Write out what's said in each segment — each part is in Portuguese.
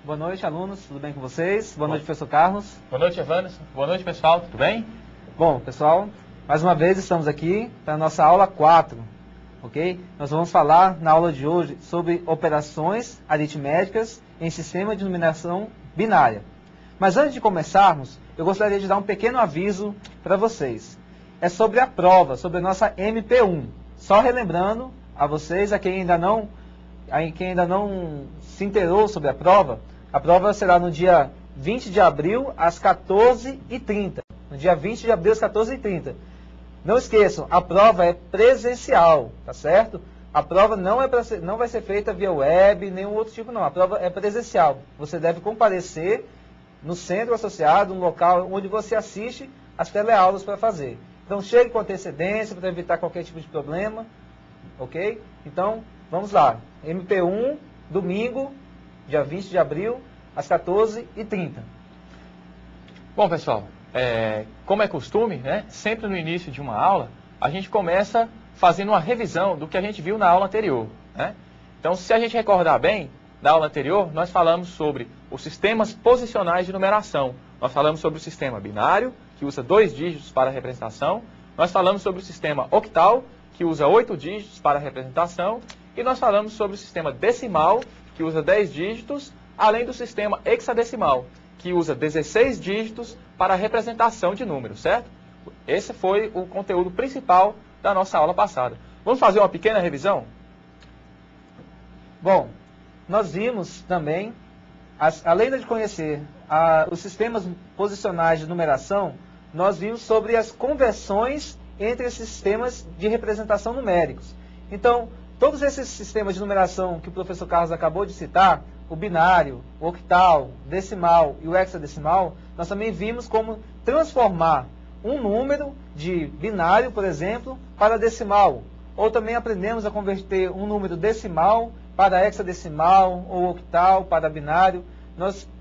Boa noite, alunos. Tudo bem com vocês? Boa noite, professor Carlos. Boa noite, Evanderson. Boa noite, pessoal. Tudo bem? Bom, pessoal, mais uma vez estamos aqui para a nossa aula 4, ok? Nós vamos falar na aula de hoje sobre operações aritméticas em sistema de numeração binária. Mas antes de começarmos, eu gostaria de dar um pequeno aviso para vocês. É sobre a prova, sobre a nossa MP1. Só relembrando a vocês, a quem ainda não se inteirou sobre a prova será no dia 20 de abril, às 14h30. No dia 20 de abril, às 14h30. Não esqueçam, a prova é presencial, tá certo? A prova não vai ser feita via web, nenhum outro tipo não. A prova é presencial. Você deve comparecer no centro associado, no local onde você assiste as teleaulas para fazer. Então, chegue com antecedência para evitar qualquer tipo de problema, ok? Então, vamos lá. MP1, domingo, dia 20 de abril, às 14h30. Bom, pessoal, como é costume, né, sempre no início de uma aula, a gente começa fazendo uma revisão do que a gente viu na aula anterior, né? Então, se a gente recordar bem, na aula anterior, nós falamos sobre os sistemas posicionais de numeração. Nós falamos sobre o sistema binário, que usa 2 dígitos para a representação. Nós falamos sobre o sistema octal, que usa 8 dígitos para a representação. E nós falamos sobre o sistema decimal, que usa 10 dígitos, além do sistema hexadecimal, que usa 16 dígitos para a representação de números, certo? Esse foi o conteúdo principal da nossa aula passada. Vamos fazer uma pequena revisão? Bom, nós vimos também, além de conhecer os sistemas posicionais de numeração, nós vimos sobre as conversões entre esses sistemas de representação numéricos. Então, todos esses sistemas de numeração que o professor Carlos acabou de citar, o binário, o octal, decimal e o hexadecimal, nós também vimos como transformar um número de binário, por exemplo, para decimal. Ou também aprendemos a converter um número decimal para hexadecimal ou octal para binário.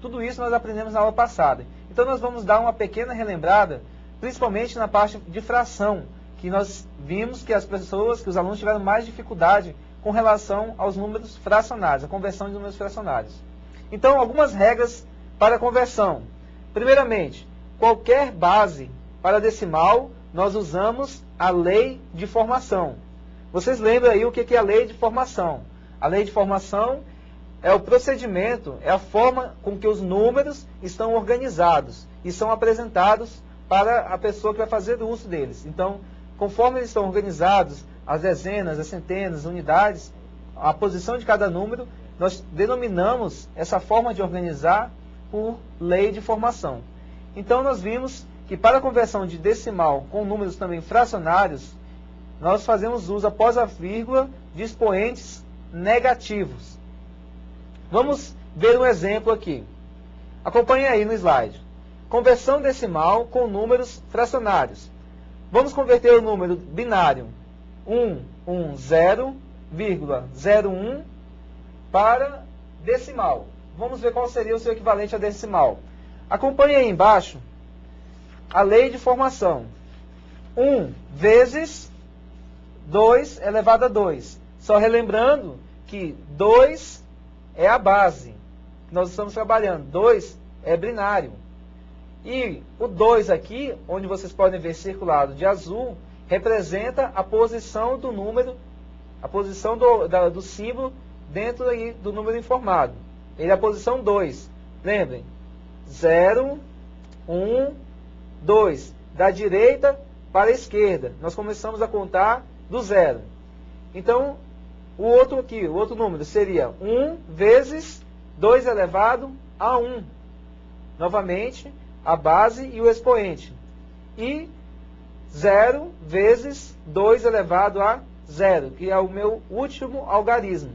Tudo isso nós aprendemos na aula passada. Então nós vamos dar uma pequena relembrada, principalmente na parte de fração, que nós vimos que os alunos tiveram mais dificuldade com relação aos números fracionários, a conversão de números fracionários. Então, algumas regras para a conversão. Primeiramente, qualquer base para decimal, nós usamos a lei de formação. Vocês lembram aí o que é a lei de formação? A lei de formação é o procedimento, é a forma com que os números estão organizados e são apresentados para a pessoa que vai fazer uso deles. Então, conforme eles estão organizados, as dezenas, as centenas, as unidades, a posição de cada número, nós denominamos essa forma de organizar por lei de formação. Então, nós vimos que para a conversão de decimal com números também fracionários, nós fazemos uso, após a vírgula, de expoentes negativos. Vamos ver um exemplo aqui. Acompanhe aí no slide. Conversão decimal com números fracionários. Vamos converter o número binário 110,01 para decimal. Vamos ver qual seria o seu equivalente a decimal. Acompanhe aí embaixo a lei de formação. 1 vezes 2 elevado a 2. Só relembrando que 2 é a base. Nós estamos trabalhando. 2 é binário. E o 2 aqui, onde vocês podem ver circulado de azul, representa a posição do número, a posição do símbolo dentro aí do número informado. Ele é a posição 2. Lembrem, 0, 1, 2. Da direita para a esquerda. Nós começamos a contar do 0. Então, o outro número seria 1 vezes 2 elevado a 1. Novamente, a base e o expoente. E 0 vezes 2 elevado a 0, que é o meu último algarismo.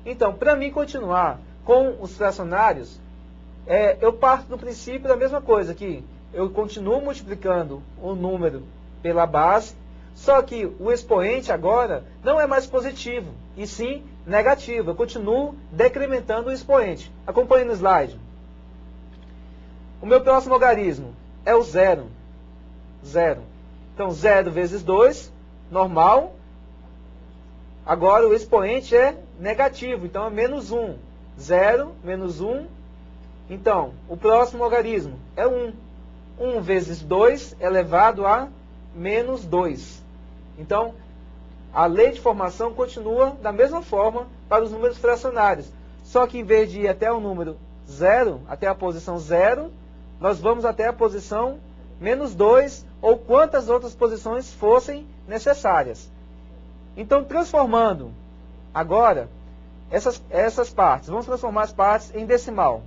Então, para mim continuar com os fracionários, eu parto do princípio da mesma coisa, que eu continuo multiplicando o número pela base, só que o expoente agora não é mais positivo, e sim negativo. Eu continuo decrementando o expoente. Acompanhe no slide. O meu próximo algarismo é o 0. 0. Então, 0 vezes 2, normal. Agora, o expoente é negativo, então é menos 1. 0, menos 1, Então, o próximo logaritmo é 1. 1 vezes 2 elevado a menos 2. Então, a lei de formação continua da mesma forma para os números fracionários. Só que em vez de ir até o número 0, até a posição 0, nós vamos até a posição menos 2 ou quantas outras posições fossem necessárias. Então, transformando agora essas partes, vamos transformar as partes em decimal.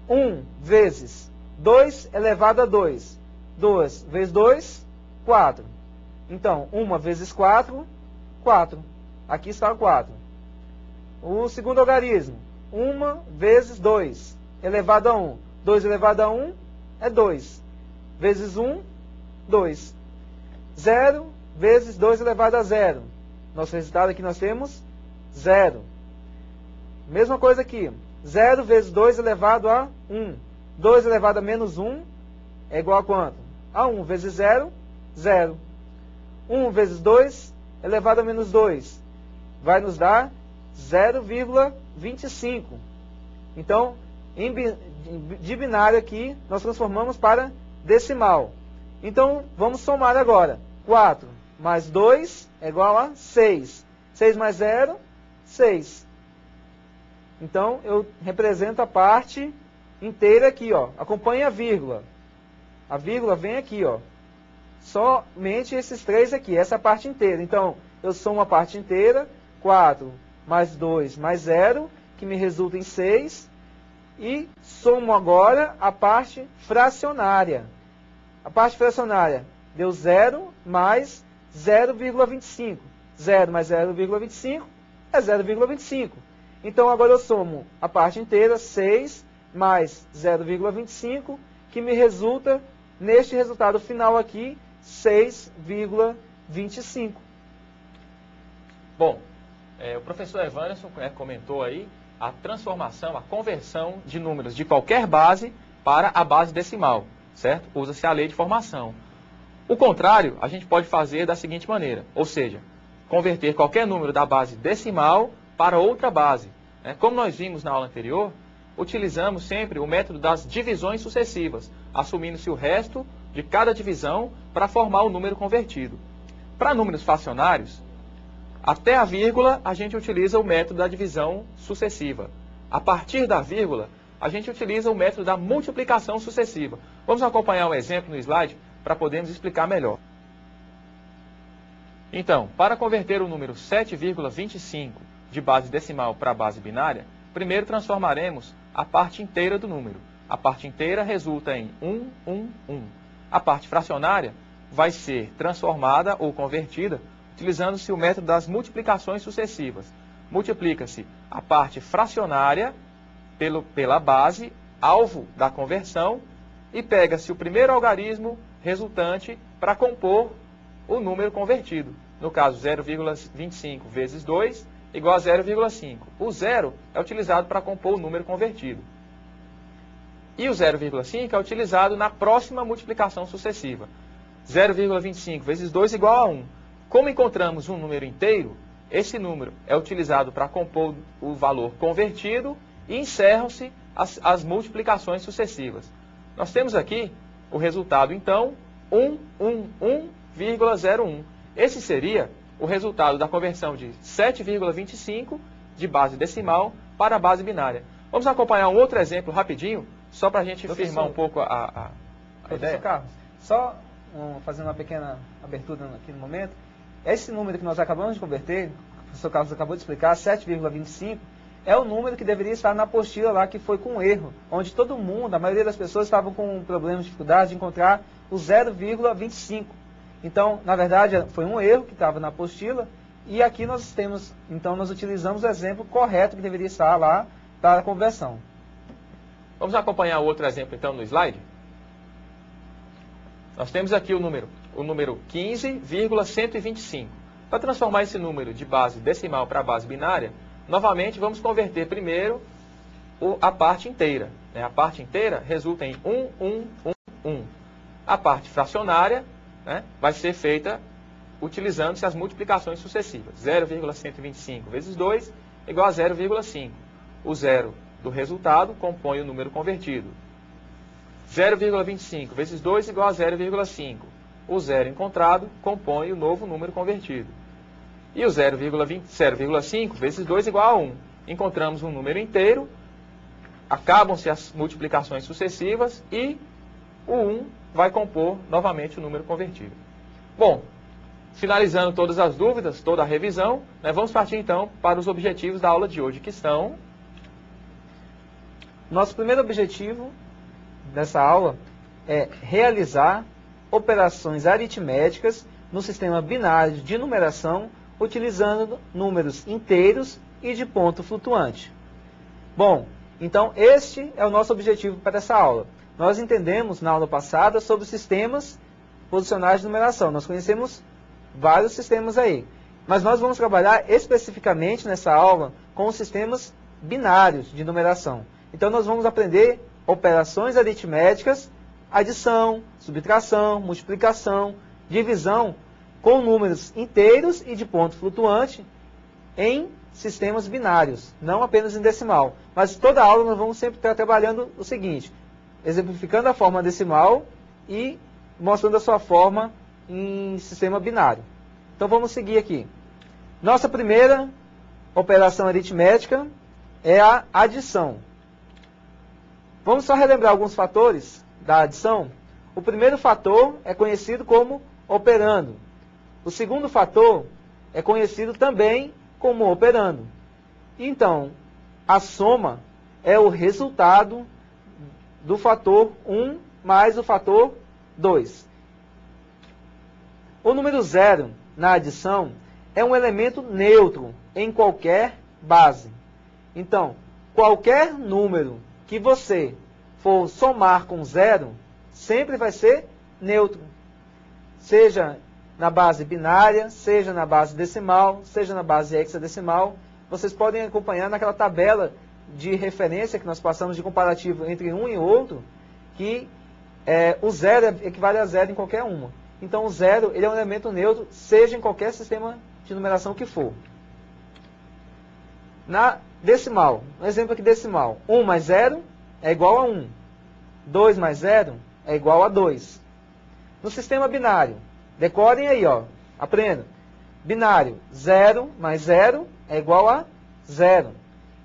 1 vezes 2 elevado a 2. 2 vezes 2, 4. Então, 1 vezes 4, 4. Aqui está o 4. O segundo logaritmo, 1 vezes 2 elevado a 1. 2 elevado a 1 é 2. Vezes 1, 2. 0 vezes 2 elevado a 0. Nosso resultado aqui nós temos 0. Mesma coisa aqui. 0 vezes 2 elevado a 1. 2 elevado a menos 1 é igual a quanto? A 1 vezes 0, 0. 1 vezes 2 elevado a menos 2 vai nos dar 0,25. Então, de binário aqui, nós transformamos para decimal. Então, vamos somar agora. 4 mais 2 é igual a 6. 6 mais 0, 6. Então, eu represento a parte inteira aqui, ó. Acompanhe a vírgula. A vírgula vem aqui, ó. Somente esses três aqui, essa parte inteira. Então, eu somo a parte inteira, 4 mais 2 mais 0, que me resulta em 6. E somo agora a parte fracionária. A parte fracionária deu 0 mais 0,25. 0 mais 0,25 é 0,25. Então, agora eu somo a parte inteira, 6 mais 0,25, que me resulta, neste resultado final aqui, 6,25. Bom, o professor Evanderson comentou aí a transformação, a conversão de números de qualquer base para a base decimal, certo? Usa-se a lei de formação. O contrário, a gente pode fazer da seguinte maneira, ou seja, converter qualquer número da base decimal para outra base. Como nós vimos na aula anterior, utilizamos sempre o método das divisões sucessivas, assumindo-se o resto de cada divisão para formar o número convertido. Para números fracionários, até a vírgula a gente utiliza o método da divisão sucessiva. A partir da vírgula, a gente utiliza o método da multiplicação sucessiva. Vamos acompanhar um exemplo no slide para podermos explicar melhor. Então, para converter o número 7,25 de base decimal para a base binária, primeiro transformaremos a parte inteira do número. A parte inteira resulta em 1, 1, 1. A parte fracionária vai ser transformada ou convertida utilizando-se o método das multiplicações sucessivas. Multiplica-se a parte fracionária pela base, alvo da conversão, e pega-se o primeiro algarismo resultante para compor o número convertido. No caso, 0,25 vezes 2 igual a 0,5. O 0 é utilizado para compor o número convertido. E o 0,5 é utilizado na próxima multiplicação sucessiva. 0,25 vezes 2 igual a 1. Como encontramos um número inteiro, esse número é utilizado para compor o valor convertido e encerram-se as multiplicações sucessivas. Nós temos aqui o resultado, então, 111,01. Esse seria o resultado da conversão de 7,25 de base decimal para a base binária. Vamos acompanhar um outro exemplo rapidinho, só para a gente firmar um pouco a ideia. Carlos, só fazendo uma pequena abertura aqui no momento. Esse número que nós acabamos de converter, o professor Carlos acabou de explicar, 7,25, é o número que deveria estar na apostila lá, que foi com erro, onde todo mundo, a maioria das pessoas, estavam com problemas, dificuldade de encontrar o 0,25. Então, na verdade, foi um erro que estava na apostila, e aqui nós temos, então nós utilizamos o exemplo correto que deveria estar lá para a conversão. Vamos acompanhar o outro exemplo, então, no slide? Nós temos aqui o número 15,125. Para transformar esse número de base decimal para a base binária, novamente vamos converter primeiro a parte inteira. A parte inteira resulta em 1. A parte fracionária vai ser feita utilizando-se as multiplicações sucessivas. 0,125 vezes 2 igual a 0,5. O 0 do resultado compõe o número convertido. 0,25 vezes 2 igual a 0,5. O zero encontrado compõe o novo número convertido. E o 0,5 vezes 2 igual a 1. Encontramos um número inteiro, acabam-se as multiplicações sucessivas e o 1 vai compor novamente o número convertido. Bom, finalizando todas as dúvidas, toda a revisão, vamos partir então para os objetivos da aula de hoje, que são... Nosso primeiro objetivo dessa aula é realizar operações aritméticas no sistema binário de numeração, utilizando números inteiros e de ponto flutuante. Bom, então este é o nosso objetivo para essa aula. Nós entendemos na aula passada sobre sistemas posicionais de numeração. Nós conhecemos vários sistemas aí. Mas nós vamos trabalhar especificamente nessa aula com os sistemas binários de numeração. Então nós vamos aprender operações aritméticas, adição, subtração, multiplicação, divisão com números inteiros e de ponto flutuante em sistemas binários, não apenas em decimal. Mas toda aula nós vamos sempre estar trabalhando o seguinte, exemplificando a forma decimal e mostrando a sua forma em sistema binário. Então vamos seguir aqui. Nossa primeira operação aritmética é a adição. Vamos só relembrar alguns fatores da adição. O primeiro fator é conhecido como operando. O segundo fator é conhecido também como operando. Então, a soma é o resultado do fator 1 mais o fator 2. O número 0 na adição é um elemento neutro em qualquer base. Então, qualquer número que você for somar com 0, sempre vai ser neutro. Seja na base binária, seja na base decimal, seja na base hexadecimal. Vocês podem acompanhar naquela tabela de referência que nós passamos de comparativo entre um e outro, que o 0 equivale a 0 em qualquer uma. Então o 0 ele é um elemento neutro, seja em qualquer sistema de numeração que for. Na decimal, um exemplo aqui decimal, 1 mais 0 é igual a 1. 2 mais 0 é igual a 2. No sistema binário, decorem aí, aprendam. Binário, 0 mais 0 é igual a 0.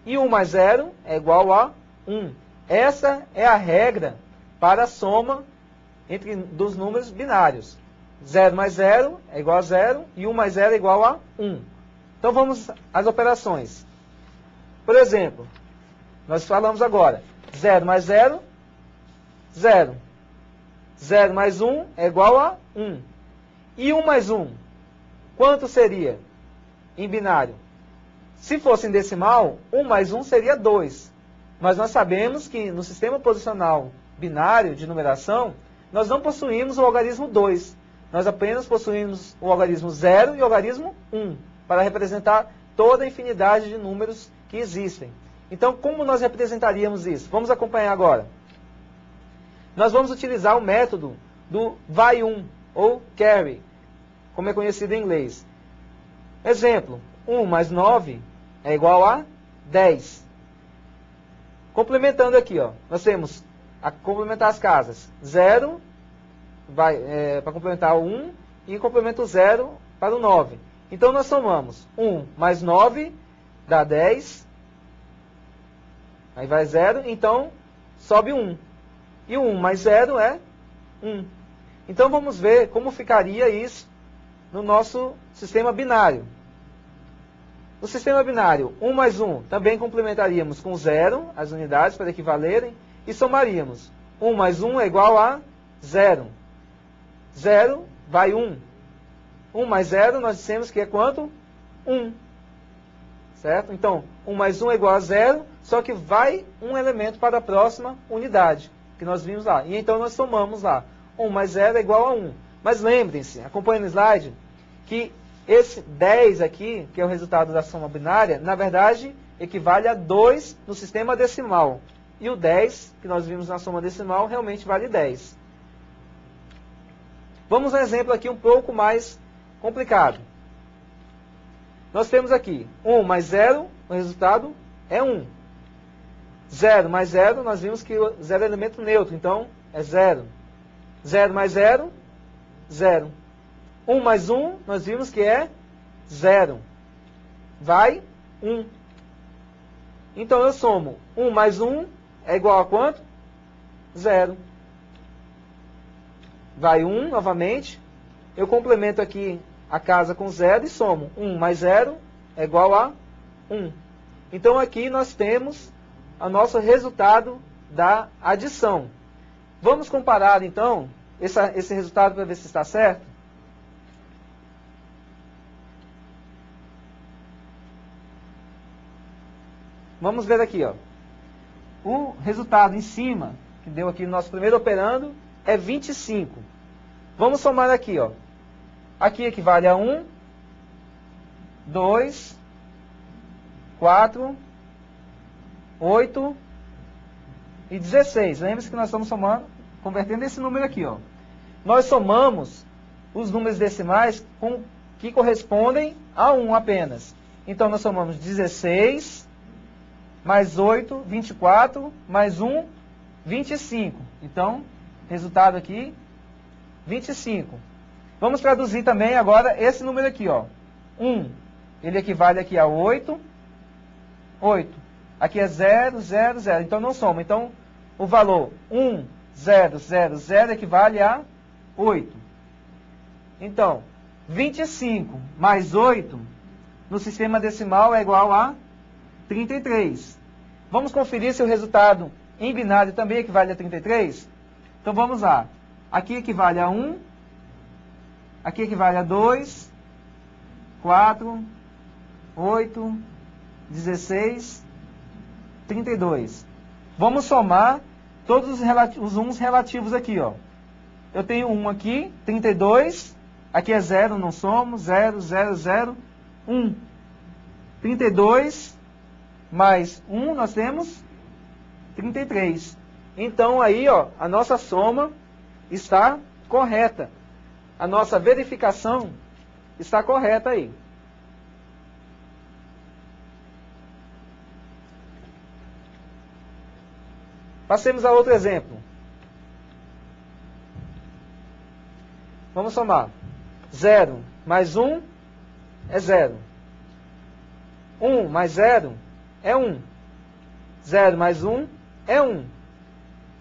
E 1 mais 0 é igual a 1. Essa é a regra para a soma dos números binários. 0 mais 0 é igual a 0 e 1 mais 0 é igual a 1. Então vamos às operações. Por exemplo, nós falamos agora, 0 mais 0, 0. 0 mais 1 é igual a 1. E 1 mais 1, quanto seria em binário? Se fosse em decimal, 1 mais 1 seria 2. Mas nós sabemos que no sistema posicional binário de numeração, nós não possuímos o algarismo 2. Nós apenas possuímos o algarismo 0 e o algarismo 1, para representar toda a infinidade de números que existem. Então, como nós representaríamos isso? Vamos acompanhar agora. Nós vamos utilizar o método do vai 1, ou carry, como é conhecido em inglês. Exemplo, 1 mais 9 é igual a 10. Complementando aqui, nós temos a complementar as casas. 0 para complementar o 1 e complementa o 0 para o 9. Então nós somamos 1 mais 9 dá 10. Aí vai 0, então sobe 1. E o 1 mais 0 é 1. Então vamos ver como ficaria isso no nosso sistema binário. No sistema binário, 1 mais 1 também complementaríamos com 0, as unidades para equivalerem, e somaríamos. 1 mais 1 é igual a 0. 0 vai 1. 1 mais 0 nós dissemos que é quanto? 1. Certo? Então, 1 mais 1 é igual a 0, só que vai um elemento para a próxima unidade, que nós vimos lá. E então nós somamos lá. 1 mais 0 é igual a 1. Mas lembrem-se, acompanhem no slide, que esse 10 aqui, que é o resultado da soma binária, na verdade, equivale a 2 no sistema decimal. E o 10, que nós vimos na soma decimal, realmente vale 10. Vamos a um exemplo aqui um pouco mais complicado. Nós temos aqui 1 mais 0, o resultado é 1. 0 mais 0, nós vimos que o 0 é elemento neutro, então é 0. 0 mais 0, 0. 1 mais 1, nós vimos que é 0. Vai 1. Então eu somo 1 mais 1 é igual a quanto? 0. Vai 1 novamente. Eu complemento aqui a casa com 0 e somo. 1 mais 0 é igual a 1. Então aqui nós temos o nosso resultado da adição. Vamos comparar então esse resultado para ver se está certo? Vamos ver aqui, ó. O resultado em cima, que deu aqui no nosso primeiro operando, é 25. Vamos somar aqui, ó. Aqui equivale a 1, 2, 4, 8 e 16. Lembre-se que nós estamos somando, convertendo esse número aqui, ó. Nós somamos os números decimais que correspondem a 1 apenas. Então, nós somamos 16, mais 8, 24, mais 1, 25. Então, resultado aqui, 25. Vamos traduzir também agora esse número aqui, ó. 1, ele equivale aqui a 8. 8. Aqui é 0, 0, 0. Então, não soma. Então, o valor 1, 0, 0, 0 equivale a 8. Então, 25 mais 8 no sistema decimal é igual a 33. Vamos conferir se o resultado em binário também equivale a 33? Então vamos lá. Aqui equivale a 1, aqui equivale a 2, 4, 8, 16, 32. Vamos somar todos os 1s relativos aqui, ó. Eu tenho 1 aqui, 32, aqui é 0, não somo, 0, 0, 0, 1. 32 mais 1, nós temos 33. Então, aí, ó, a nossa soma está correta. A nossa verificação está correta aí. Passemos a outro exemplo. Vamos somar. 0 mais 1 é 0. 1 mais 0 é 1. 0 mais 1 é 1.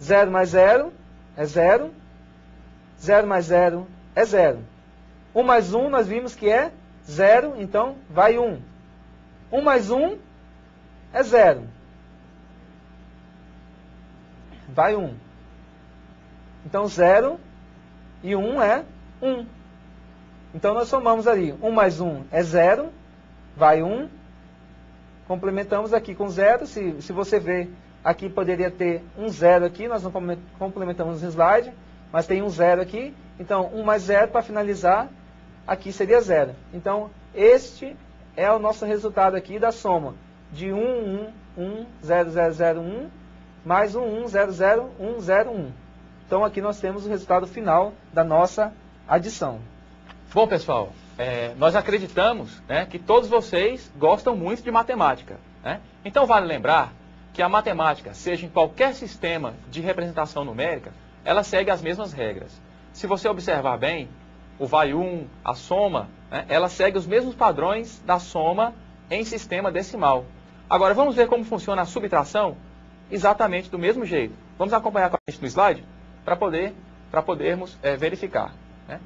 0 mais 0 é 0. 0 mais 0 é 0. 1 mais 1 nós vimos que é 0, então vai 1. 1 mais 1 é 0. Vai 1. Então 0 e 1 é 1. Então nós somamos ali. 1 mais 1 é 0, vai 1. Complementamos aqui com 0. Se você ver, aqui poderia ter um 0 aqui. Nós não complementamos no slide, mas tem um 0 aqui. Então 1 mais 0 para finalizar, aqui seria 0. Então este é o nosso resultado aqui da soma de 1, 1, 1, 0, 0, 0, 1, mais 1, 1, 0, 0, 1, 0, 1. Então aqui nós temos o resultado final da nossa adição. Bom, pessoal, nós acreditamos, né, que todos vocês gostam muito de matemática, né? Então vale lembrar que a matemática, seja em qualquer sistema de representação numérica, ela segue as mesmas regras. Se você observar bem, o vai 1, a soma, né, ela segue os mesmos padrões da soma em sistema decimal. Agora vamos ver como funciona a subtração exatamente do mesmo jeito. Vamos acompanhar com a gente no slide para podermos verificar, né?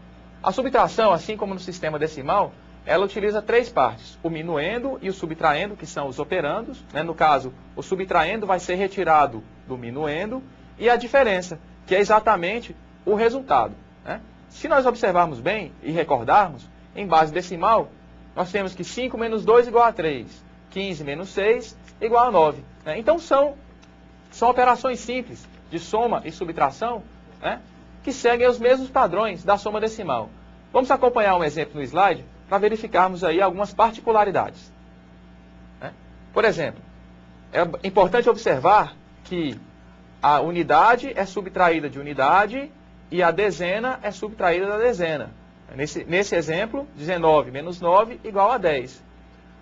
A subtração, assim como no sistema decimal, ela utiliza três partes: o minuendo e o subtraendo, que são os operandos, né? No caso, o subtraendo vai ser retirado do minuendo, e a diferença, que é exatamente o resultado, né? Se nós observarmos bem e recordarmos, em base decimal, nós temos que 5 menos 2 igual a 3, 15 menos 6 igual a 9, né? Então são operações simples de soma e subtração, né, que seguem os mesmos padrões da soma decimal. Vamos acompanhar um exemplo no slide para verificarmos aí algumas particularidades, né? Por exemplo, é importante observar que a unidade é subtraída de unidade e a dezena é subtraída da dezena. Nesse exemplo, 19 menos 9 igual a 10.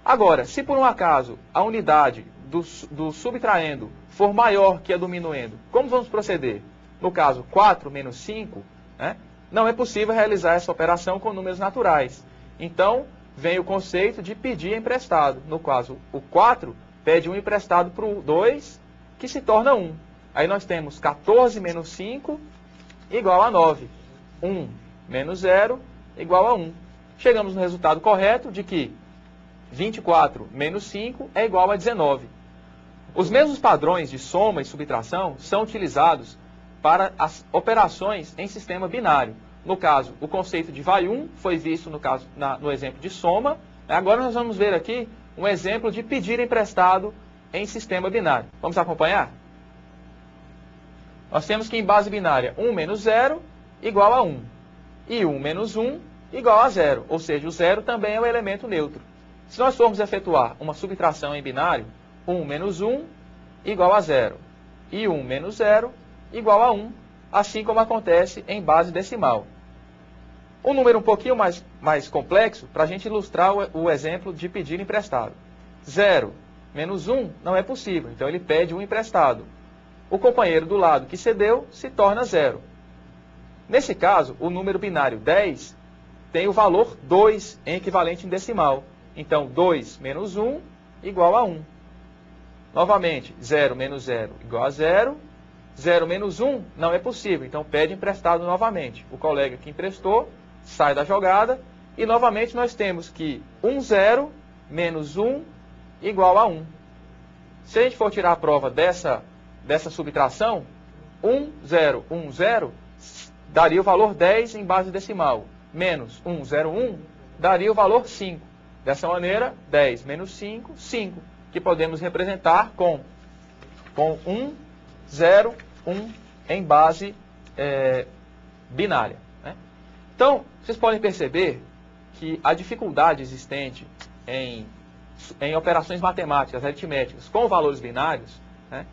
Agora, se por um acaso a unidade do subtraendo for maior que a do minuendo, como vamos proceder? No caso, 4 menos 5, né, não é possível realizar essa operação com números naturais. Então, vem o conceito de pedir emprestado. No caso, o 4 pede um emprestado para o 2, que se torna 1. Aí nós temos 14 menos 5 igual a 9. 1 menos 0 igual a 1. Chegamos no resultado correto de que 24 menos 5 é igual a 19. Os mesmos padrões de soma e subtração são utilizados para as operações em sistema binário. No caso, o conceito de vai 1 foi visto no exemplo de soma. Agora nós vamos ver aqui um exemplo de pedir emprestado em sistema binário. Vamos acompanhar? Nós temos que em base binária 1 menos 0 igual a 1. E 1 menos 1 igual a 0. Ou seja, o 0 também é um elemento neutro. Se nós formos efetuar uma subtração em binário, 1 menos 1 igual a 0. E 1 menos 0 igual a 1, assim como acontece em base decimal. Um número um pouquinho mais complexo, para a gente ilustrar o exemplo de pedir emprestado. 0 menos 1 não é possível, então ele pede um emprestado. O companheiro do lado que cedeu se torna 0. Nesse caso, o número binário 10 tem o valor 2 em equivalente em decimal. Então, 2 menos 1 igual a 1. Novamente, 0 menos 0 igual a 0. 0 menos 1 não é possível, então pede emprestado novamente. O colega que emprestou sai da jogada e novamente nós temos que 1, 0 menos 1 igual a 1. Se a gente for tirar a prova dessa subtração, 1, 0, 1, 0 daria o valor 10 em base decimal. Menos 1, 0, 1 daria o valor 5. Dessa maneira, 10 menos 5, 5, que podemos representar com 1, 0, 1 em base binária. Né? Então, vocês podem perceber que a dificuldade existente em operações matemáticas, aritméticas, com valores binários, né,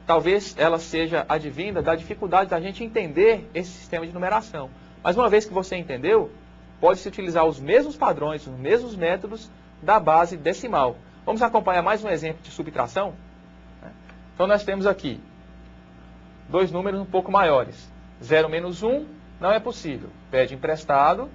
talvez ela seja advinda da dificuldade da gente entender esse sistema de numeração. Mas uma vez que você entendeu, pode-se utilizar os mesmos padrões, os mesmos métodos da base decimal. Vamos acompanhar mais um exemplo de subtração? Então, nós temos aqui dois números um pouco maiores. 0 menos 1 não é possível. Pede emprestado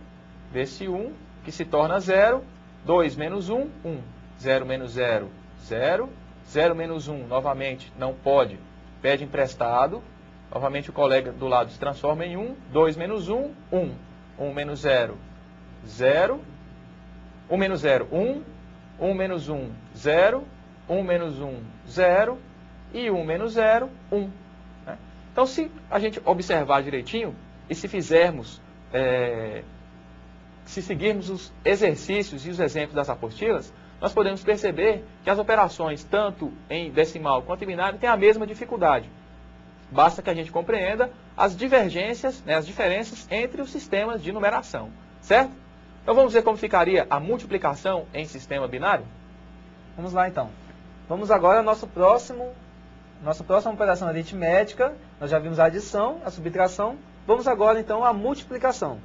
desse 1, que se torna 0. 2 menos 1, 1. 0 menos 0, 0. 0 menos 1, novamente, não pode. Pede emprestado. Novamente, o colega do lado se transforma em 1. 2 menos 1, 1. 1 menos 0, 0. 1 menos 0, 1. 1 menos 1, 0. 1 menos 1, 0. E 1 menos 0, 1. Então, se a gente observar direitinho e se fizermos, se seguirmos os exercícios e os exemplos das apostilas, nós podemos perceber que as operações, tanto em decimal quanto em binário, têm a mesma dificuldade. Basta que a gente compreenda as divergências, né, as diferenças entre os sistemas de numeração, certo? Então, vamos ver como ficaria a multiplicação em sistema binário? Vamos lá, então. Vamos agora ao nossa próxima operação aritmética. Nós já vimos a adição, a subtração. Vamos agora, então, à multiplicação.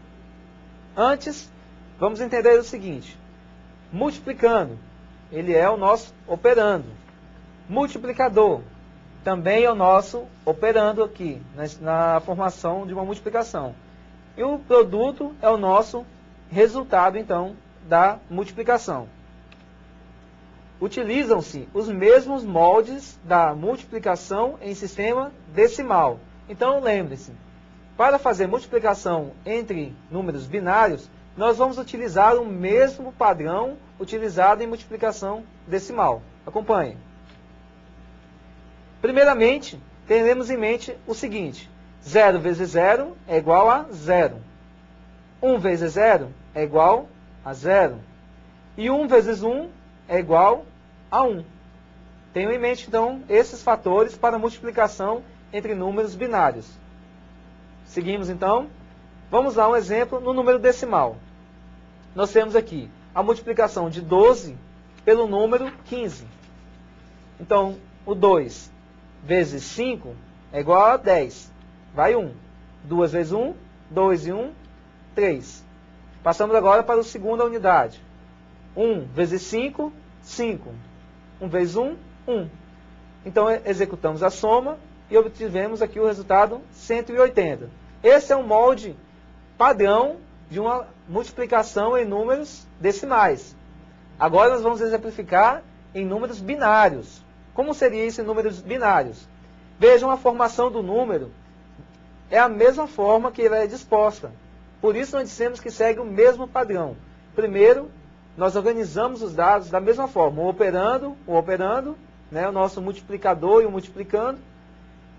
Antes, vamos entender o seguinte. Multiplicando, ele é o nosso operando. Multiplicador, também é o nosso operando aqui, na formação de uma multiplicação. E o produto é o nosso resultado, então, da multiplicação. Utilizam-se os mesmos moldes da multiplicação em sistema decimal. Então, lembre-se, para fazer multiplicação entre números binários, nós vamos utilizar o mesmo padrão utilizado em multiplicação decimal. Acompanhe. Primeiramente, teremos em mente o seguinte: 0 vezes 0 é igual a 0. 1 vezes 0 é igual a 0. E 1 vezes 1 é igual a 1. Tenham em mente, então, esses fatores para multiplicação entre números binários. Seguimos, então. Vamos lá um exemplo no número decimal. Nós temos aqui a multiplicação de 12 pelo número 15. Então, o 2 vezes 5 é igual a 10. Vai 1. 2 vezes 1, 2 e 1, 3. Passamos agora para a segunda unidade. 1 vezes 5, 5. 1 vezes 1, 1. Então, executamos a soma e obtivemos aqui o resultado 180. Esse é um molde padrão de uma multiplicação em números decimais. Agora nós vamos exemplificar em números binários. Como seria isso em números binários? Vejam a formação do número. É a mesma forma que ela é disposta. Por isso nós dissemos que segue o mesmo padrão. Primeiro, nós organizamos os dados da mesma forma. O operando, né, o nosso multiplicador e o multiplicando.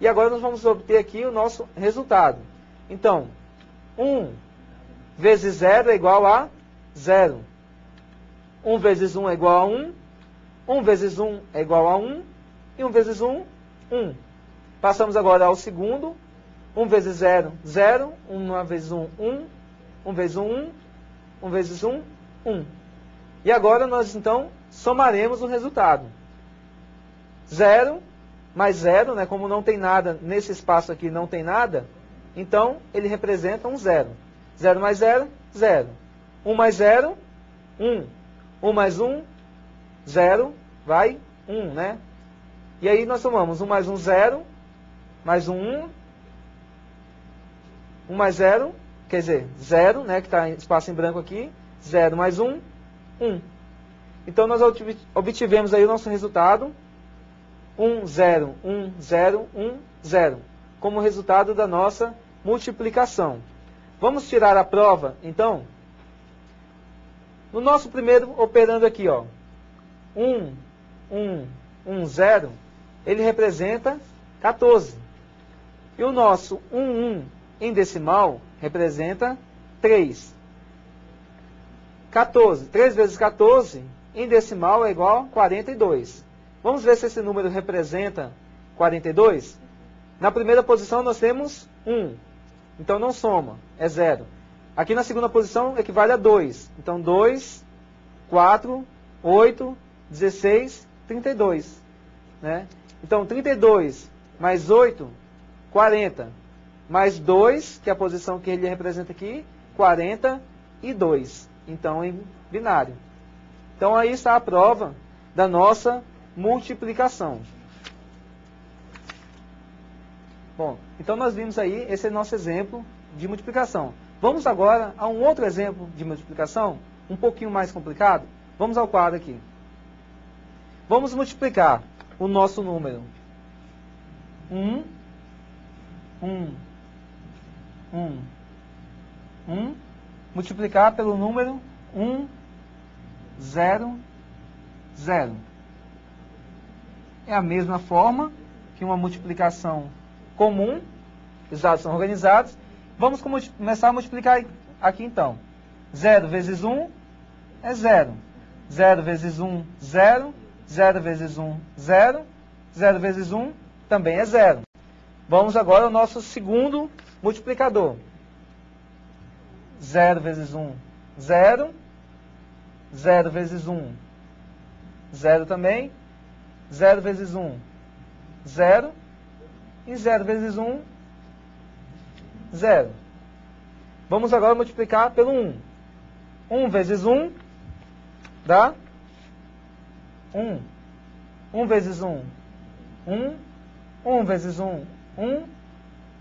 E agora nós vamos obter aqui o nosso resultado. Então, 1 vezes 0 é igual a 0. 1 vezes 1 é igual a 1. 1 vezes 1 é igual a 1. E 1 vezes 1, 1. Passamos agora ao segundo. 1 vezes 0, 0. 1 vezes 1, 1. 1 vezes 1, 1. 1 vezes 1, 1. E agora nós, então, somaremos o resultado. 0 mais 0, né, como não tem nada, nesse espaço aqui não tem nada, então ele representa um 0. 0 mais 0, 0. 1 mais 0, 1. 1 mais 1, 0, vai 1, né? E aí nós somamos 1 mais 1, 0, mais 1, 1. 1 mais 0, quer dizer, 0, né, que está em espaço em branco aqui. 0 mais 1, 1. Então nós obtivemos aí o nosso resultado. 1, 0, 1, 0, 1, 0. Como resultado da nossa multiplicação. Vamos tirar a prova, então? No nosso primeiro operando aqui, ó, 1, 1, 1, 0, ele representa 14. E o nosso 1, 1 em decimal representa 3. 14. 3 vezes 14 em decimal é igual a 42. Vamos ver se esse número representa 42? Na primeira posição nós temos 1. Então não soma, é 0. Aqui na segunda posição equivale a 2. Então 2, 4, 8, 16, 32. Né? Então 32 mais 8, 40. Mais 2, que é a posição que ele representa aqui, 42. Então em binário. Então aí está a prova da nossa multiplicação. Bom, então nós vimos aí, esse é o nosso exemplo de multiplicação. Vamos agora a um outro exemplo de multiplicação, um pouquinho mais complicado. Vamos ao quadro aqui. Vamos multiplicar o nosso número 1, 1, 1, 1, multiplicar pelo número 1, 0, 0. É a mesma forma que uma multiplicação comum, os dados são organizados. Vamos começar a multiplicar aqui então. 0 vezes 1 é 0. 0 vezes 1, 0. 0 vezes 1, 0. 0 vezes 1 também é 0. Vamos agora ao nosso segundo multiplicador. 0 vezes 1, 0. 0 vezes 1, 0 também. 0 vezes 1, 0. E 0 vezes 1, 0. Vamos agora multiplicar pelo 1. 1 vezes 1 dá 1. 1 vezes 1, 1. 1 vezes 1, 1.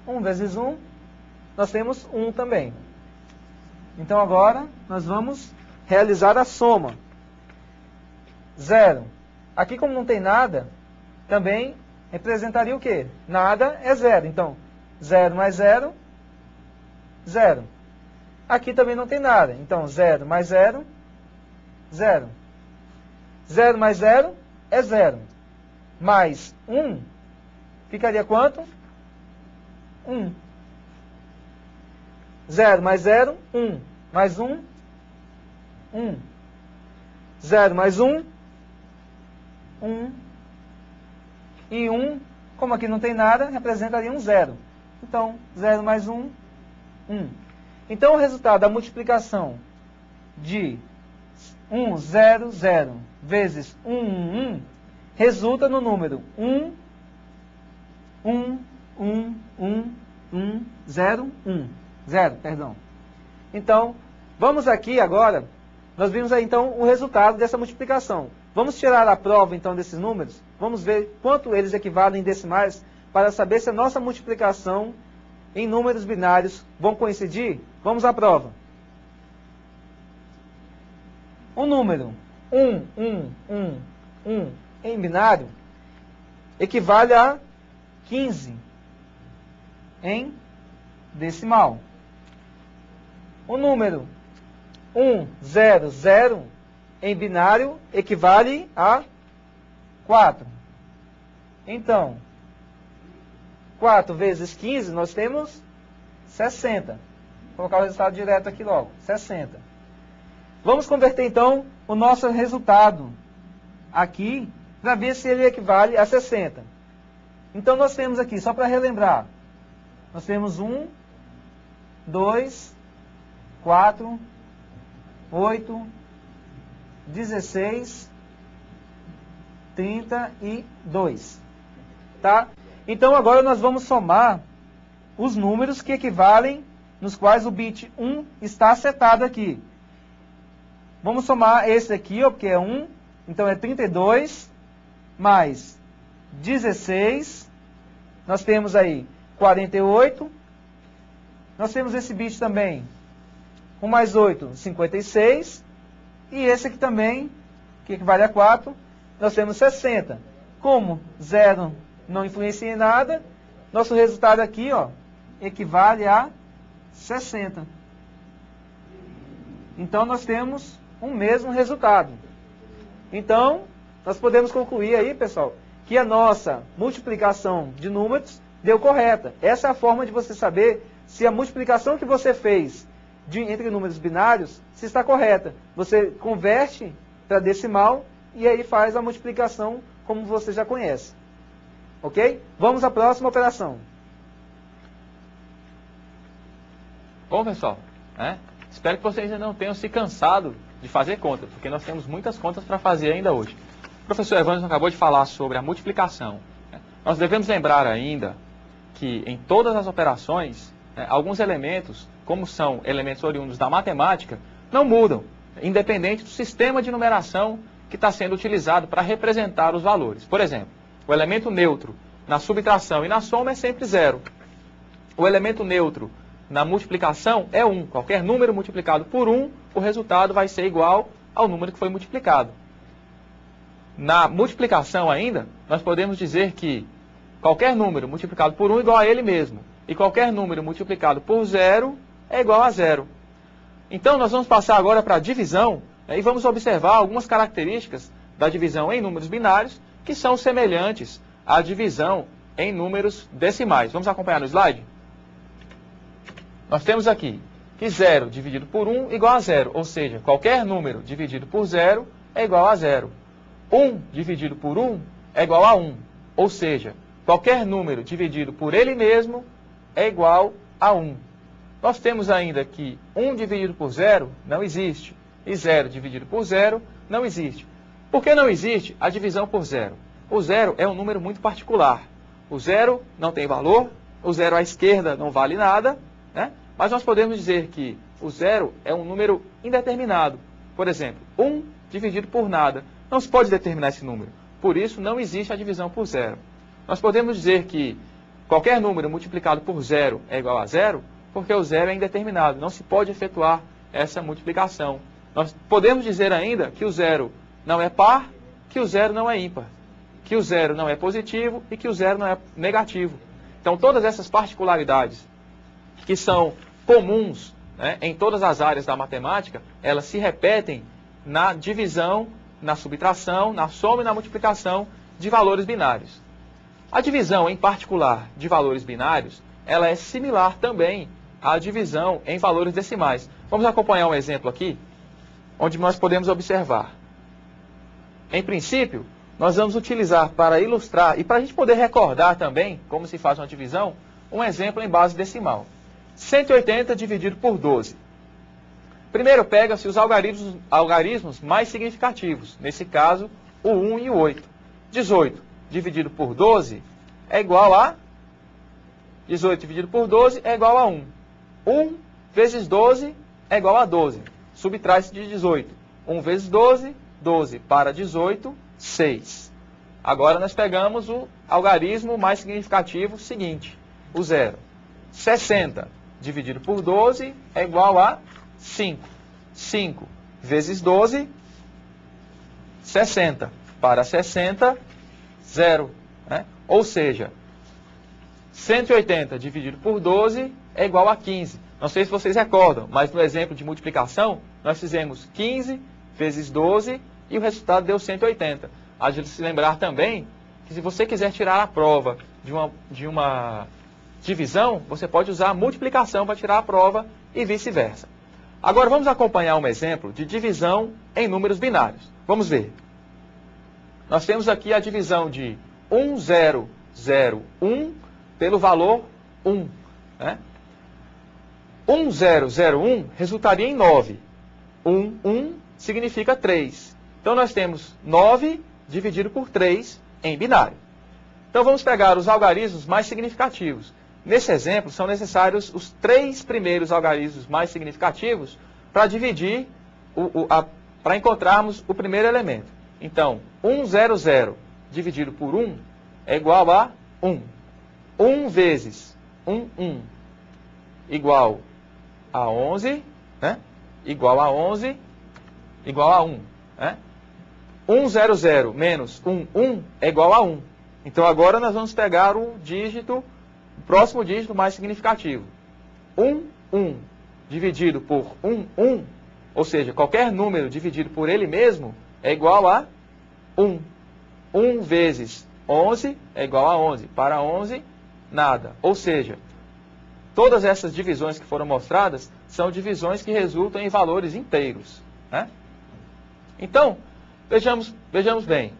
1 vezes 1, nós temos 1 também. Então agora nós vamos realizar a soma. 0. Aqui como não tem nada, também representaria o quê? Nada é 0. Então, 0 mais 0, 0. Aqui também não tem nada. Então, 0 mais 0, 0. 0 mais 0 é 0. Mais 1, ficaria quanto? 1. 0 mais 0, 1. Mais 1, 1. 0 mais 1, 1. E 1, como aqui não tem nada, representaria um 0. Então, 0 mais 1, 1. Então, o resultado da multiplicação de 1, 0, 0 vezes 1, 1, 1 resulta no número 1, 1, 1, 1, 1, 0, 1. 0, perdão. Então, vamos aqui agora, nós vimos aí então o resultado dessa multiplicação. Vamos tirar a prova, então, desses números? Vamos ver quanto eles equivalem em decimais para saber se a nossa multiplicação em números binários vão coincidir? Vamos à prova. Um número 1 em binário equivale a 15 em decimal. O número 100 em binário equivale a 4. Então, 4 vezes 15, nós temos 60. Vou colocar o resultado direto aqui logo, 60. Vamos converter, então, o nosso resultado aqui para ver se ele equivale a 60. Então, nós temos aqui, só para relembrar, nós temos 1, 2, 4, 8, 16, 32. Tá? Então, agora nós vamos somar os números que equivalem, nos quais o bit 1 está setado aqui. Vamos somar esse aqui, ó, porque é 1, então é 32, mais 16, nós temos aí 48, nós temos esse bit também, 1 mais 8, 56, e esse aqui também, que equivale a 4, nós temos 60. Como 0 não influencia em nada, nosso resultado aqui, ó, equivale a 60. Então, nós temos o mesmo resultado. Então, nós podemos concluir aí, pessoal, que a nossa multiplicação de números deu correta. Essa é a forma de você saber se a multiplicação que você fez entre números binários se está correta. Você converte para decimal e aí faz a multiplicação como você já conhece. Ok? Vamos à próxima operação. Bom, pessoal, espero que vocês ainda não tenham se cansado de fazer contas, porque nós temos muitas contas para fazer ainda hoje. O professor Evandro acabou de falar sobre a multiplicação. Nós devemos lembrar ainda que em todas as operações, alguns elementos, como são elementos oriundos da matemática, não mudam, independente do sistema de numeração que está sendo utilizado para representar os valores. Por exemplo, o elemento neutro na subtração e na soma é sempre 0. O elemento neutro na multiplicação é 1. Qualquer número multiplicado por 1, o resultado vai ser igual ao número que foi multiplicado. Na multiplicação ainda, nós podemos dizer que qualquer número multiplicado por 1 é igual a ele mesmo. E qualquer número multiplicado por 0 é igual a 0. Então, nós vamos passar agora para a divisão, e vamos observar algumas características da divisão em números binários que são semelhantes à divisão em números decimais. Vamos acompanhar no slide? Nós temos aqui que 0 dividido por 1 é igual a 0, ou seja, qualquer número dividido por 0 é igual a 0. 1 dividido por 1 é igual a 1, ou seja, qualquer número dividido por ele mesmo é igual a 1. Nós temos ainda que 1 dividido por 0 não existe, e 0 dividido por 0 não existe. Por que não existe a divisão por 0? O 0 é um número muito particular. O 0 não tem valor, o 0 à esquerda não vale nada, mas nós podemos dizer que o 0 é um número indeterminado. Por exemplo, 1 dividido por nada. Não se pode determinar esse número. Por isso, não existe a divisão por 0. Nós podemos dizer que qualquer número multiplicado por 0 é igual a 0, porque o 0 é indeterminado. Não se pode efetuar essa multiplicação. Nós podemos dizer ainda que o 0 não é par, que o 0 não é ímpar, que o 0 não é positivo e que o 0 não é negativo. Então, todas essas particularidades que são comuns em todas as áreas da matemática, elas se repetem na divisão, na subtração, na soma e na multiplicação de valores binários. A divisão, em particular, de valores binários, ela é similar também à divisão em valores decimais. Vamos acompanhar um exemplo aqui, onde nós podemos observar. Em princípio, nós vamos utilizar para ilustrar e para a gente poder recordar também como se faz uma divisão, um exemplo em base decimal. 180 dividido por 12. Primeiro pega-se os algarismos mais significativos, nesse caso, o 1 e o 8. 18 dividido por 12 é igual a 18 dividido por 12 é igual a 1. 1 vezes 12 é igual a 12. Subtrai-se de 18. 1 vezes 12 12 para 18, 6. Agora nós pegamos o algarismo mais significativo seguinte, o zero. 60 dividido por 12 é igual a 5. 5 vezes 12, 60. Para 60, 0. Né? Ou seja, 180 dividido por 12 é igual a 15. Não sei se vocês recordam, mas no exemplo de multiplicação, nós fizemos 15 vezes 12 e o resultado deu 180. A gente se lembrar também que se você quiser tirar a prova de uma divisão, você pode usar a multiplicação para tirar a prova e vice-versa. Agora vamos acompanhar um exemplo de divisão em números binários. Vamos ver. Nós temos aqui a divisão de 1001 pelo valor 1. Né? 1001 resultaria em 9. 1 significa 3. Então nós temos 9 dividido por 3 em binário. Então vamos pegar os algarismos mais significativos. Nesse exemplo, são necessários os 3 primeiros algarismos mais significativos para dividir, para encontrarmos o primeiro elemento. Então, 100 dividido por 1 é igual a 1. 1 vezes 1 igual a 11, né? Igual a 11, igual a 1. Né? 100 menos 1 é igual a 1. Então agora nós vamos pegar o próximo dígito mais significativo. 1 dividido por 1, ou seja, qualquer número dividido por ele mesmo é igual a 1. 1 vezes 11 é igual a 11. Para 11, nada. Ou seja, todas essas divisões que foram mostradas são divisões que resultam em valores inteiros. Né? Então, vejamos bem.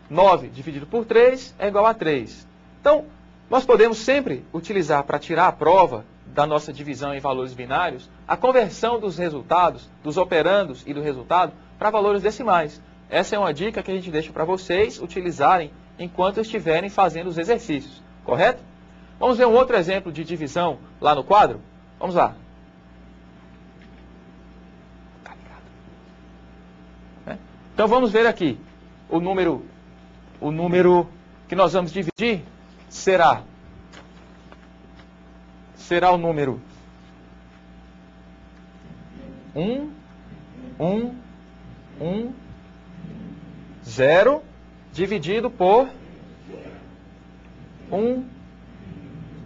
9 dividido por 3 é igual a 3. Então, nós podemos sempre utilizar para tirar a prova da nossa divisão em valores binários a conversão dos resultados, dos operandos e do resultado para valores decimais. Essa é uma dica que a gente deixa para vocês utilizarem enquanto estiverem fazendo os exercícios, correto? Vamos ver um outro exemplo de divisão lá no quadro? Vamos lá. Então vamos ver aqui. O número que nós vamos dividir será o número 0 dividido por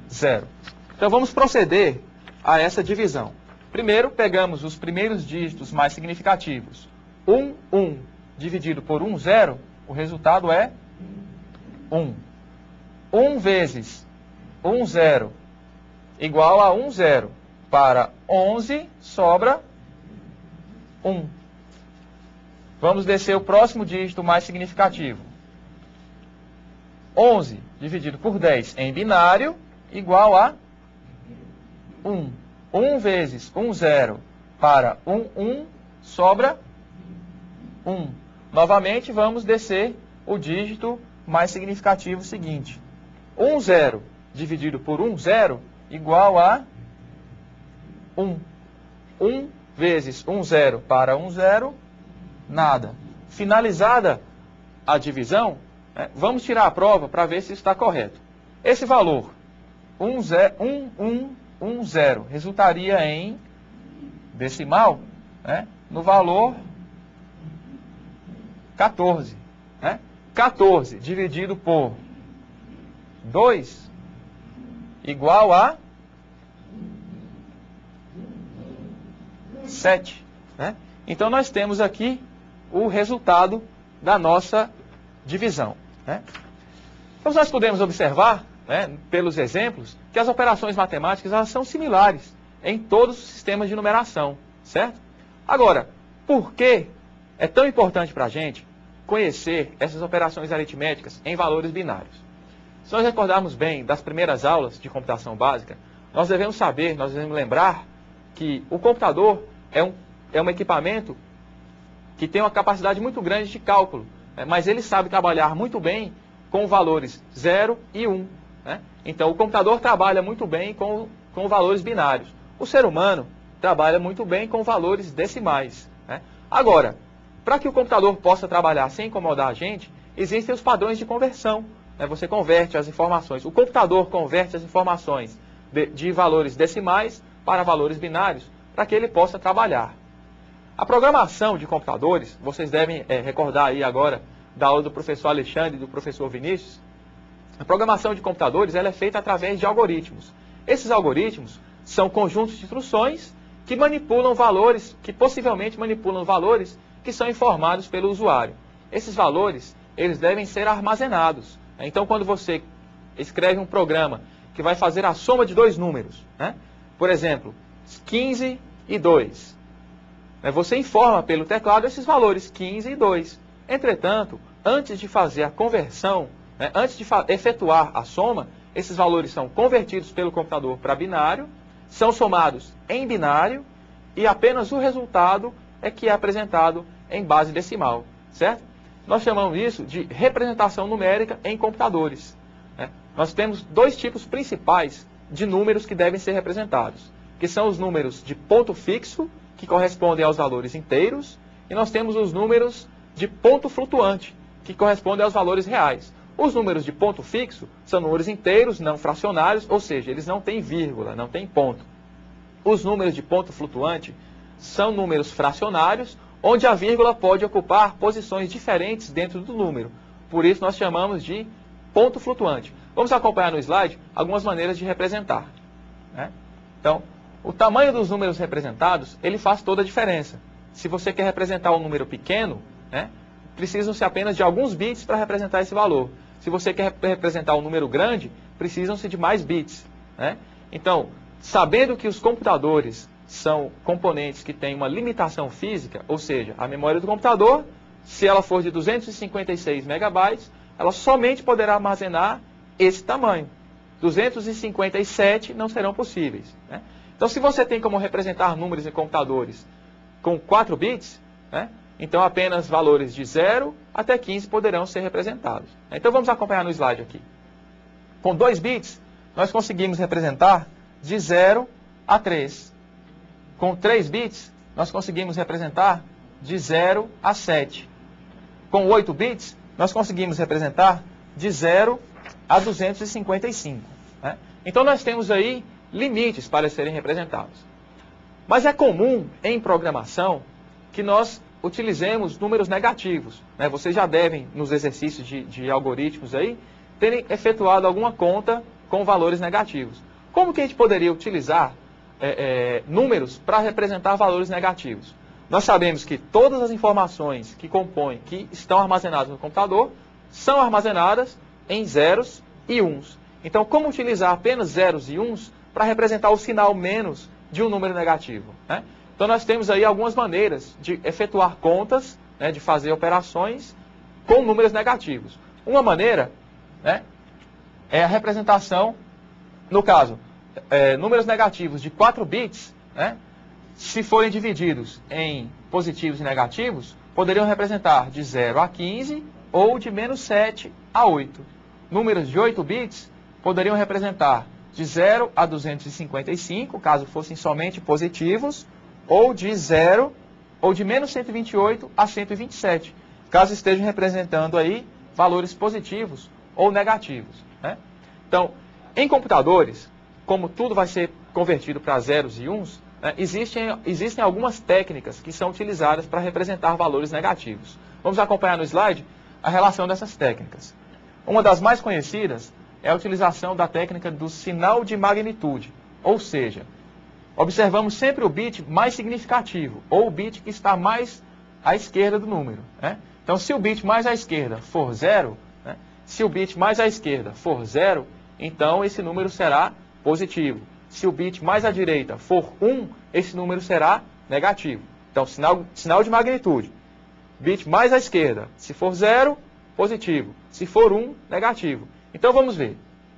0. Então vamos proceder a essa divisão. Primeiro pegamos os primeiros dígitos mais significativos. 1 dividido por 0, o resultado é 1. 1 vezes 0 igual a 10. Para 11 sobra 1. Vamos descer o próximo dígito mais significativo. 11 dividido por 10 em binário igual a 1. 1 vezes 10 para 1 sobra 1. Novamente vamos descer o dígito mais significativo seguinte. 10 dividido por 10 igual a 1. 1 vezes 10 para 10, nada. Finalizada a divisão, vamos tirar a prova para ver se está correto. Esse valor, 1110, resultaria em decimal, no valor 14. 14 dividido por 2 igual a 7. Então nós temos aqui o resultado da nossa divisão. Então nós podemos observar, pelos exemplos, que as operações matemáticas elas são similares em todos os sistemas de numeração, certo? Agora, por que é tão importante para a gente conhecer essas operações aritméticas em valores binários? Se nós recordarmos bem das primeiras aulas de computação básica, nós devemos lembrar que o computador é um equipamento que tem uma capacidade muito grande de cálculo, mas ele sabe trabalhar muito bem com valores 0 e 1. Então, o computador trabalha muito bem com valores binários. O ser humano trabalha muito bem com valores decimais. Agora, para que o computador possa trabalhar sem incomodar a gente, existem os padrões de conversão. Você converte as informações, o computador converte as informações de valores decimais para valores binários, para que ele possa trabalhar. A programação de computadores, vocês devem recordar aí agora da aula do professor Alexandre e do professor Vinícius, a programação de computadores ela é feita através de algoritmos. Esses algoritmos são conjuntos de instruções que manipulam valores, que possivelmente manipulam valores que são informados pelo usuário. Esses valores, eles devem ser armazenados. Então, quando você escreve um programa que vai fazer a soma de dois números, por exemplo, 15 e 2, você informa pelo teclado esses valores 15 e 2. Entretanto, antes de fazer a conversão, antes de efetuar a soma, esses valores são convertidos pelo computador para binário, são somados em binário e apenas o resultado é que é apresentado em base decimal, certo? Nós chamamos isso de representação numérica em computadores. Nós temos dois tipos principais de números que devem ser representados, que são os números de ponto fixo, que correspondem aos valores inteiros, e nós temos os números de ponto flutuante, que correspondem aos valores reais. Os números de ponto fixo são números inteiros, não fracionários, ou seja, eles não têm vírgula, não têm ponto. Os números de ponto flutuante são números fracionários, onde a vírgula pode ocupar posições diferentes dentro do número. Por isso nós chamamos de ponto flutuante. Vamos acompanhar no slide algumas maneiras de representar. Então, o tamanho dos números representados, ele faz toda a diferença. Se você quer representar um número pequeno, precisam-se apenas de alguns bits para representar esse valor. Se você quer representar um número grande, precisam-se de mais bits. Então, sabendo que os computadores são componentes que têm uma limitação física, ou seja, a memória do computador, se ela for de 256 megabytes, ela somente poderá armazenar esse tamanho. 257 não serão possíveis. Então, se você tem como representar números em computadores com 4 bits, então apenas valores de 0 até 15 poderão ser representados. Então, vamos acompanhar no slide aqui. Com 2 bits, nós conseguimos representar de 0 a 3. Com 3 bits, nós conseguimos representar de 0 a 7. Com 8 bits, nós conseguimos representar de 0 a 255. Então, nós temos aí limites para serem representados. Mas é comum em programação que nós utilizemos números negativos. Vocês já devem, nos exercícios de algoritmos aí, terem efetuado alguma conta com valores negativos. Como que a gente poderia utilizar números para representar valores negativos? Nós sabemos que todas as informações que compõem, que estão armazenadas no computador, são armazenadas em zeros e uns. Então, como utilizar apenas zeros e uns para representar o sinal menos de um número negativo? Então, nós temos aí algumas maneiras de efetuar contas, de fazer operações com números negativos. Uma maneira é a representação, no caso, números negativos de 4 bits, se forem divididos em positivos e negativos, poderiam representar de 0 a 15 ou de menos 7 a 8. Números de 8 bits poderiam representar de 0 a 255, caso fossem somente positivos, ou de 0 ou de menos 128 a 127, caso estejam representando aí valores positivos ou negativos. Então, em computadores, como tudo vai ser convertido para zeros e uns, existem algumas técnicas que são utilizadas para representar valores negativos. Vamos acompanhar no slide a relação dessas técnicas. Uma das mais conhecidas é a utilização da técnica do sinal de magnitude, ou seja, observamos sempre o bit mais significativo, ou o bit que está mais à esquerda do número. Então, se o bit mais à esquerda for 0, se o bit mais à esquerda for 0, então esse número será positivo. Se o bit mais à direita for 1, esse número será negativo. Então, sinal de magnitude. Bit mais à esquerda, se for 0, positivo. Se for 1, negativo. Então, vamos ver.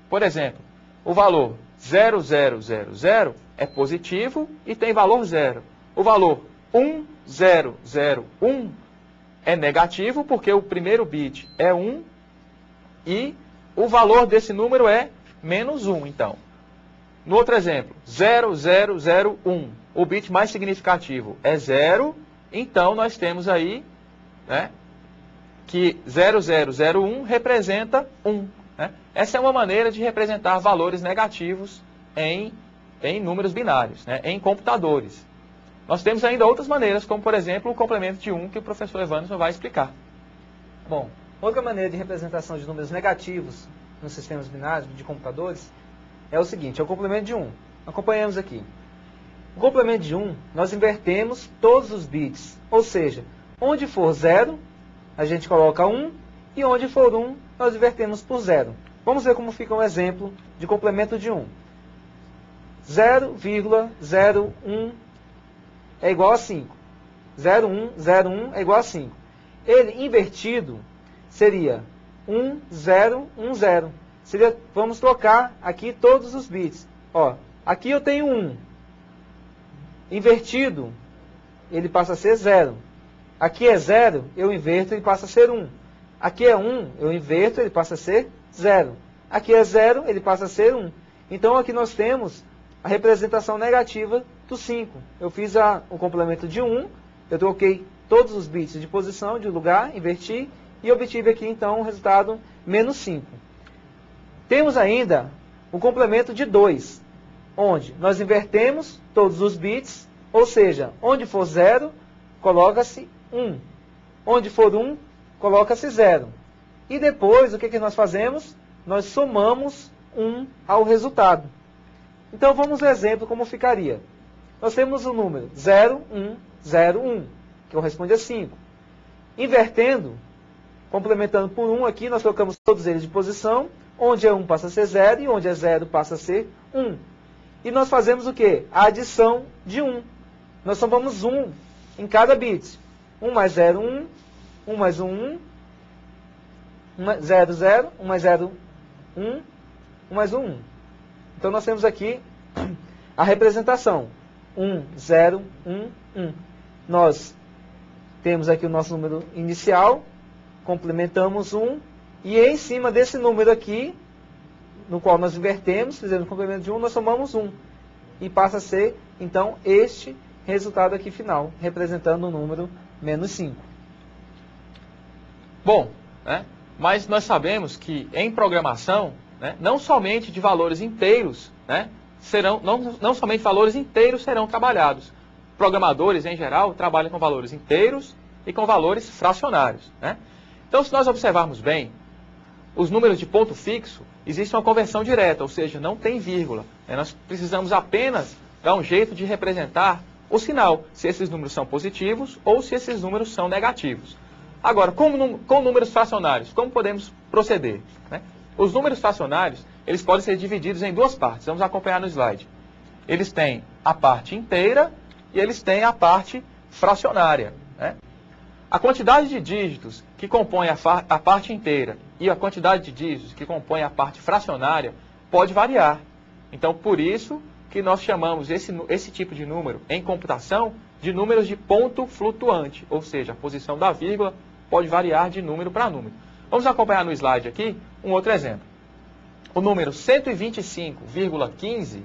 Por exemplo, o valor 0000 é positivo e tem valor 0. O valor 1001 é negativo porque o primeiro bit é 1 e o valor desse número é menos 1, então. No outro exemplo, 0001, o bit mais significativo é 0, então nós temos aí né, que 0001 representa 1. Né? Essa é uma maneira de representar valores negativos em números binários, né, em computadores. Nós temos ainda outras maneiras, como, por exemplo, o complemento de 1, que o professor Evanilson vai explicar. Bom, outra maneira de representação de números negativos nos sistemas binários de computadores é o seguinte, é o complemento de 1. Acompanhamos aqui. O complemento de 1, nós invertemos todos os bits, ou seja, onde for 0, a gente coloca 1, e onde for 1, nós invertemos por 0. Vamos ver como fica um exemplo de complemento de 1. 0,01 é igual a 5. 0,1 é igual a 5. Ele invertido seria 1010. Vamos trocar aqui todos os bits. Ó, aqui eu tenho 1. Invertido, ele passa a ser 0. Aqui é 0, eu inverto, ele passa a ser 1. Aqui é 1, eu inverto, ele passa a ser 0. Aqui é 0, ele passa a ser 1. Então aqui nós temos a representação negativa do 5. Eu fiz o complemento de 1, eu troquei todos os bits de posição, de lugar, inverti, e obtive aqui então o resultado menos 5. Temos ainda o complemento de 2, onde nós invertemos todos os bits, ou seja, onde for 0, coloca-se 1. Onde for 1, coloca-se 0. E depois, o que nós fazemos? Nós somamos 1 ao resultado. Então, vamos ao exemplo como ficaria. Nós temos o número 0101, que corresponde a 5. Invertendo, complementando por 1 aqui, nós colocamos todos eles de posição. Onde é 1 passa a ser 0 e onde é 0 passa a ser 1. E nós fazemos o quê? A adição de 1. Nós somamos 1 em cada bit. 1 mais 0, 1. 1 mais 1, 1. 0, 0. 1 mais 0, 1. 1 mais 1, 1. Então nós temos aqui a representação. 1, 0, 1, 1. Nós temos aqui o nosso número inicial, complementamos 1, e em cima desse número aqui, no qual nós invertemos, fizemos o complemento de 1, nós somamos 1. E passa a ser, então, este resultado aqui final, representando o número menos 5. Bom, né, mas nós sabemos que em programação, né, não somente de valores inteiros, né, não somente valores inteiros serão trabalhados. Programadores, em geral, trabalham com valores inteiros e com valores fracionários. Né? Então, se nós observarmos bem, os números de ponto fixo, existe uma conversão direta, ou seja, não tem vírgula. Né? Nós precisamos apenas dar um jeito de representar o sinal, se esses números são positivos ou se esses números são negativos. Agora, com números fracionários, como podemos proceder? Né? Os números fracionários, eles podem ser divididos em duas partes. Vamos acompanhar no slide. Eles têm a parte inteira e eles têm a parte fracionária. Né? A quantidade de dígitos que compõe a parte inteira e a quantidade de dígitos que compõe a parte fracionária pode variar. Então, por isso que nós chamamos esse tipo de número em computação de números de ponto flutuante, ou seja, a posição da vírgula pode variar de número para número. Vamos acompanhar no slide aqui um outro exemplo. O número 125,15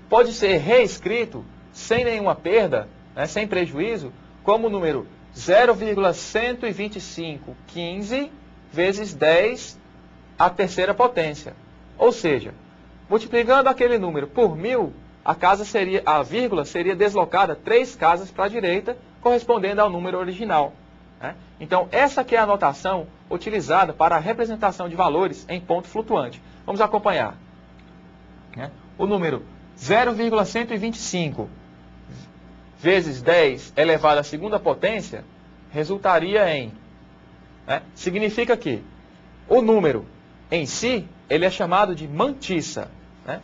pode ser reescrito sem nenhuma perda, né, sem prejuízo, como o número 0,12515 vezes 10 à terceira potência. Ou seja, multiplicando aquele número por 1000, a vírgula seria deslocada 3 casas para a direita, correspondendo ao número original. Né? Então, essa aqui é a notação utilizada para a representação de valores em ponto flutuante. Vamos acompanhar. Né? O número 0,125 vezes 10 elevado à segunda potência resultaria em... Né? Significa que o número em si, ele é chamado de mantissa. Né?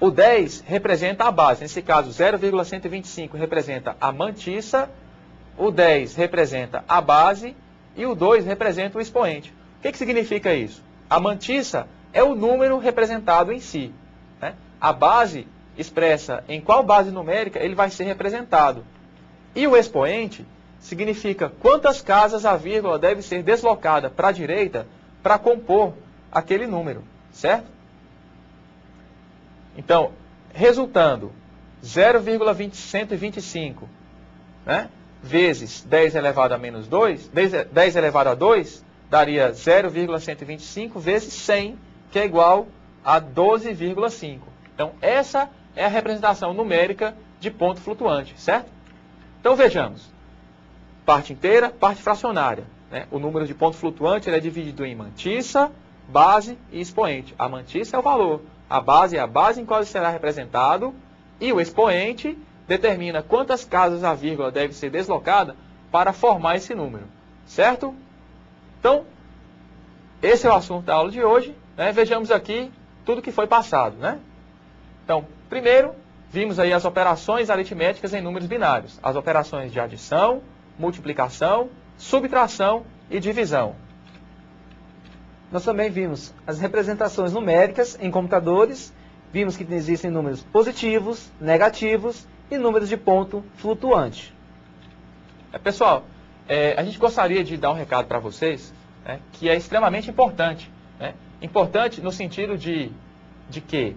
O 10 representa a base. Nesse caso, 0,125 representa a mantissa, o 10 representa a base e o 2 representa o expoente. O que significa isso? A mantissa é o número representado em si. Né? A base expressa em qual base numérica ele vai ser representado. E o expoente significa quantas casas a vírgula deve ser deslocada para a direita para compor aquele número, certo? Então, resultando 0,125, né, vezes 10 elevado a menos 2, 10 elevado a 2, daria 0,125 vezes 100, que é igual a 12,5. Então, essa é a representação numérica de ponto flutuante, certo? Então, vejamos. Parte inteira, parte fracionária, né? O número de ponto flutuante ele é dividido em mantissa, base e expoente. A mantissa é o valor, a base é a base em qual será representado, e o expoente determina quantas casas a vírgula deve ser deslocada para formar esse número, certo? Então, esse é o assunto da aula de hoje, né? Vejamos aqui tudo que foi passado, né? Então, primeiro, vimos aí as operações aritméticas em números binários, as operações de adição, multiplicação, subtração e divisão. Nós também vimos as representações numéricas em computadores, vimos que existem números positivos, negativos e números de ponto flutuante. Pessoal, a gente gostaria de dar um recado para vocês, né, que é extremamente importante. Né? Importante no sentido de que,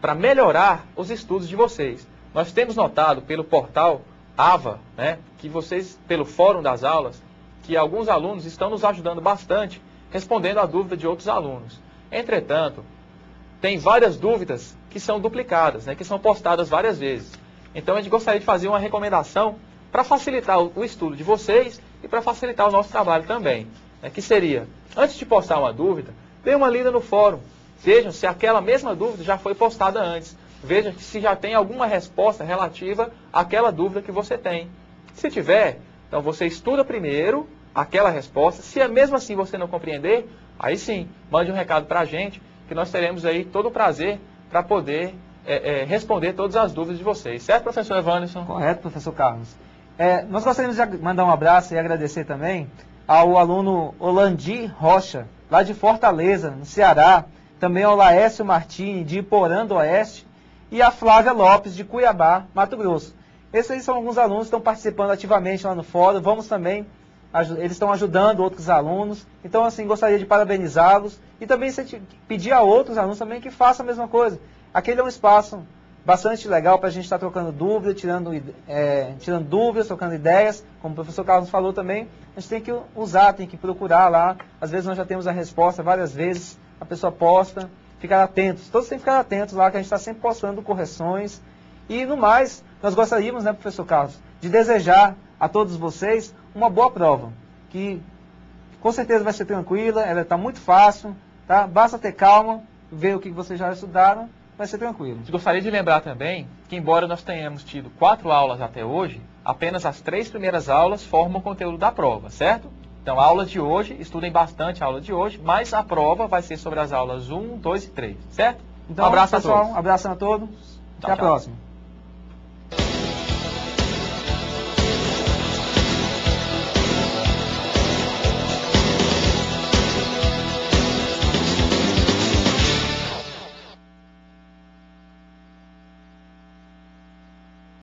para melhorar os estudos de vocês, nós temos notado pelo portal AVA, né, que vocês, pelo fórum das aulas, que alguns alunos estão nos ajudando bastante, respondendo a dúvida de outros alunos. Entretanto, tem várias dúvidas que são duplicadas, né, que são postadas várias vezes. Então, a gente gostaria de fazer uma recomendação para facilitar o estudo de vocês e para facilitar o nosso trabalho também. Né, que seria, antes de postar uma dúvida, dê uma lida no fórum. Vejam se aquela mesma dúvida já foi postada antes. Veja se já tem alguma resposta relativa àquela dúvida que você tem. Se tiver, então você estuda primeiro aquela resposta. Se mesmo assim você não compreender, aí sim, mande um recado para a gente, que nós teremos aí todo o prazer para poder responder todas as dúvidas de vocês. Certo, professor Evanilson? Correto, professor Carlos. Nós gostaríamos de mandar um abraço e agradecer também ao aluno Olandi Rocha, lá de Fortaleza, no Ceará, também ao Laércio Martini, de Iporã do Oeste, e a Flávia Lopes, de Cuiabá, Mato Grosso. Esses aí são alguns alunos que estão participando ativamente lá no fórum. Vamos também, eles estão ajudando outros alunos. Então, assim, gostaria de parabenizá-los e também pedir a outros alunos também que façam a mesma coisa. Aquele é um espaço bastante legal para a gente estar trocando dúvidas, tirando dúvidas, trocando ideias. Como o professor Carlos falou também, a gente tem que usar, tem que procurar lá. Às vezes nós já temos a resposta várias vezes, a pessoa posta. Ficar atentos, todos têm que ficar atentos lá, que a gente está sempre postando correções. E no mais, nós gostaríamos, né, professor Carlos, de desejar a todos vocês uma boa prova, que com certeza vai ser tranquila, ela está muito fácil, tá? Basta ter calma, ver o que vocês já estudaram, vai ser tranquilo. Gostaria de lembrar também que, embora nós tenhamos tido 4 aulas até hoje, apenas as 3 primeiras aulas formam o conteúdo da prova, certo? Então, a aula de hoje, estudem bastante a aula de hoje, mas a prova vai ser sobre as aulas 1, 2 e 3, certo? Então, um abraço pessoal, a todos. Um abraço a todos. Até a próxima.